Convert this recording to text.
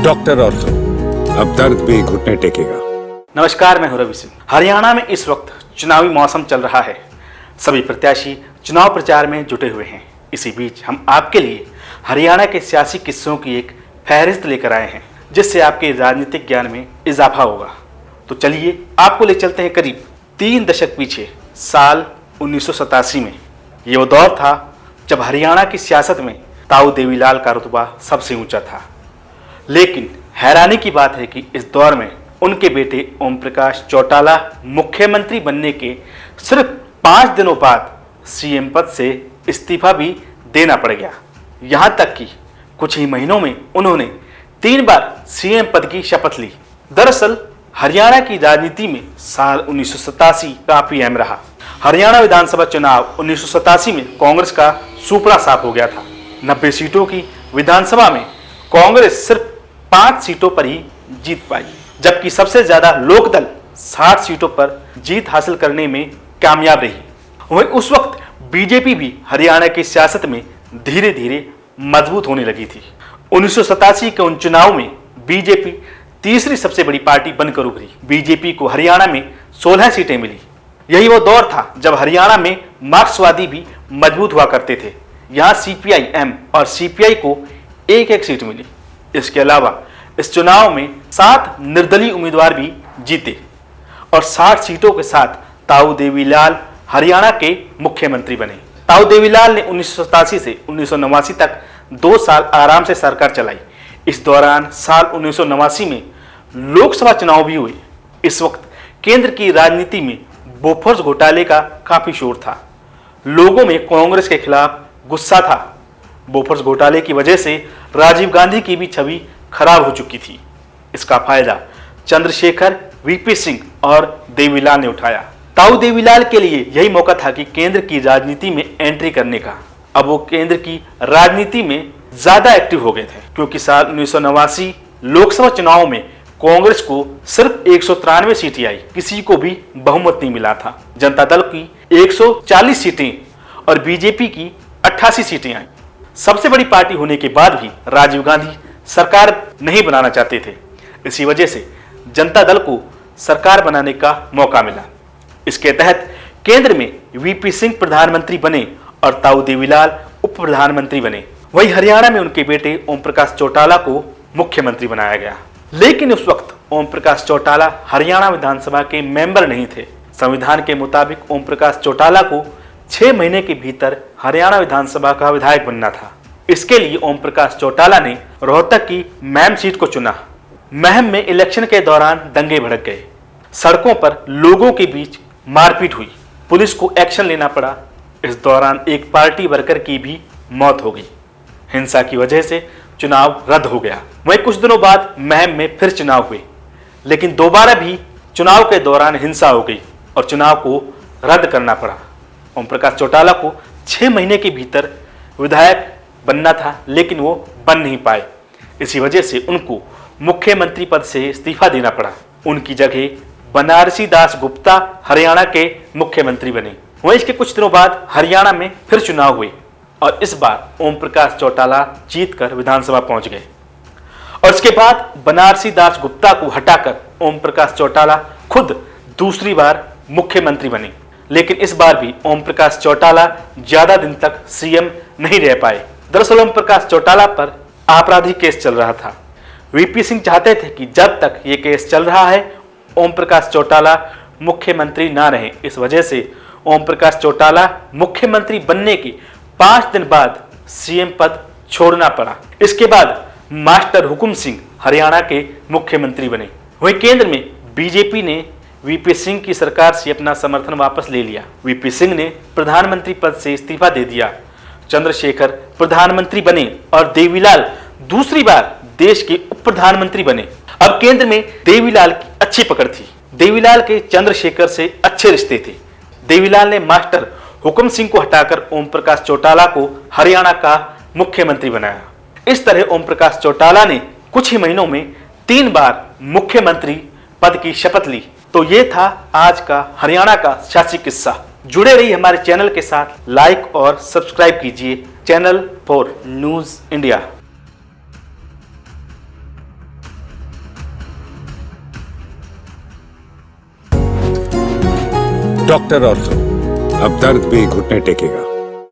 Doctor ortho, अब दर्द भी घुटने टेकेगा। नमस्कार, मैं हूं रवि सिंह। हरियाणा में इस वक्त चुनावी मौसम चल रहा है। सभी प्रत्याशी चुनाव प्रचार में जुटे हुए हैं। इसी बीच हम आपके लिए हरियाणा के सियासी किस्सों की एक फहरिस्त लेकर आए हैं, जिससे आपके राजनीतिक ज्ञान में इजाफा होगा। तो चलिए आपको ले चलते हैं करीब 3 दशक पीछे, साल 1987 में। ये वो दौर था जब हरियाणा की सियासत में ताऊ देवीलाल का रुतबा सबसे ऊंचा था। लेकिन हैरानी की बात है कि इस दौर में उनके बेटे ओम प्रकाश चौटाला मुख्यमंत्री बनने के सिर्फ 5 दिनों बाद सीएम पद से इस्तीफा भी देना पड़ गया। यहां तक कि कुछ ही महीनों में उन्होंने 3 बार सीएम पद की शपथ ली। दरअसल हरियाणा की राजनीति में साल 1987 काफी अहम रहा। हरियाणा विधानसभा चुनाव 1987 में कांग्रेस का सुपड़ा साफ हो गया था। 90 सीटों की विधानसभा में कांग्रेस सिर्फ 5 सीटों पर ही जीत पाई, जबकि सबसे ज्यादा लोकदल 60 सीटों पर जीत हासिल करने में कामयाब रही। वहीं उस वक्त बीजेपी भी हरियाणा की सियासत में धीरे धीरे मजबूत होने लगी थी। 1987 के उन चुनाव में बीजेपी तीसरी सबसे बड़ी पार्टी बनकर उभरी। बीजेपी को हरियाणा में 16 सीटें मिली। यही वो दौर था जब हरियाणा में मार्क्सवादी भी मजबूत हुआ करते थे। यहाँ सीपीआई एम और सीपीआई को एक सीट मिली। इसके अलावा इस चुनाव में 7 निर्दलीय उम्मीदवार भी जीते और 60 सीटों के साथ ताऊ देवीलाल हरियाणा के मुख्यमंत्री बने। ताऊ देवीलाल ने 1987 से 1989 तक 2 साल आराम से सरकार चलाई। इस दौरान साल 1989 में लोकसभा चुनाव भी हुए। इस वक्त केंद्र की राजनीति में बोफोर्स घोटाले का काफी शोर था। लोगों में कांग्रेस के खिलाफ गुस्सा था। बोफोर्स घोटाले की वजह से राजीव गांधी की भी छवि खराब हो चुकी थी। इसका फायदा चंद्रशेखर, वीपी सिंह और देवीलाल ने उठाया। ताऊ देवीलाल के लिए यही मौका था कि केंद्र की राजनीति में एंट्री करने का। अब वो केंद्र की राजनीति में ज्यादा एक्टिव हो गए थे, क्योंकि साल 1989 लोकसभा चुनाव में कांग्रेस को सिर्फ 193 सीटें आई। किसी को भी बहुमत नहीं मिला था। जनता दल की 140 सीटें और बीजेपी की 88 सीटें आई। सबसे बड़ी पार्टी होने के बाद भी राजीव गांधी सरकार नहीं बनाना चाहते थे। इसी वजह से जनता दल को सरकार बनाने का मौका मिला। इसके तहत केंद्र में वीपी सिंह प्रधानमंत्री बने और ताऊ देवीलाल उप प्रधानमंत्री बने। वहीं हरियाणा में उनके बेटे ओम प्रकाश चौटाला को मुख्यमंत्री बनाया गया। लेकिन उस वक्त ओम प्रकाश चौटाला हरियाणा विधानसभा के मेंबर नहीं थे। संविधान के मुताबिक ओम प्रकाश चौटाला को 6 महीने के भीतर हरियाणा विधानसभा का विधायक बनना था। इसके लिए ओम प्रकाश चौटाला ने रोहतक की महम सीट को चुना। महम में इलेक्शन के दौरान दंगे भड़क गए। सड़कों पर लोगों के बीच मारपीट हुई। पुलिस को एक्शन लेना पड़ा। इस दौरान एक पार्टी वर्कर की भी मौत हो गई। हिंसा की वजह से चुनाव रद्द हो गया। वहीं कुछ दिनों बाद महम में फिर चुनाव हुए, लेकिन दोबारा भी चुनाव के दौरान हिंसा हो गई और चुनाव को रद्द करना पड़ा। ओम प्रकाश चौटाला को 6 महीने के भीतर विधायक बनना था, लेकिन वो बन नहीं पाए। इसी वजह से उनको मुख्यमंत्री पद से इस्तीफा देना पड़ा। उनकी जगह बनारसी दास गुप्ता हरियाणा के मुख्यमंत्री बने। वहीं इसके कुछ दिनों बाद हरियाणा में फिर चुनाव हुए और इस बार ओम प्रकाश चौटाला जीतकर विधानसभा पहुंच गए। और इसके बाद बनारसी दास गुप्ता को हटाकर ओम प्रकाश चौटाला खुद दूसरी बार मुख्यमंत्री बने। लेकिन इस बार भी ओम प्रकाश चौटाला ज्यादा दिन तक सीएम नहीं रह पाए। दरअसल ओम प्रकाश चौटाला पर आपराधिक केस चल रहा था। वीपी सिंह चाहते थे कि जब तक ये केस चल रहा है ओम प्रकाश चौटाला मुख्यमंत्री ना रहे। इस वजह से ओम प्रकाश चौटाला मुख्यमंत्री बनने के 5 दिन बाद सीएम पद छोड़ना पड़ा। इसके बाद मास्टर हुकुम सिंह हरियाणा के मुख्यमंत्री बने। वहीं केंद्र में बीजेपी ने वीपी सिंह की सरकार से अपना समर्थन वापस ले लिया। वीपी सिंह ने प्रधानमंत्री पद से इस्तीफा दे दिया। चंद्रशेखर प्रधानमंत्री बने और देवीलाल दूसरी बार देश के उप प्रधानमंत्री बने। अब केंद्र में देवीलाल की अच्छी पकड़ थी। देवीलाल के चंद्रशेखर से अच्छे रिश्ते थे। देवीलाल ने मास्टर हुकुम सिंह को हटाकर ओम प्रकाश चौटाला को हरियाणा का मुख्यमंत्री बनाया। इस तरह ओम प्रकाश चौटाला ने कुछ ही महीनों में 3 बार मुख्यमंत्री पद की शपथ ली। तो ये था आज का हरियाणा का सियासी किस्सा। जुड़े रहिए हमारे चैनल के साथ, लाइक और सब्सक्राइब कीजिए channel for news India. Doctor और तुम, अब दर्द भी घुटने टेकेगा।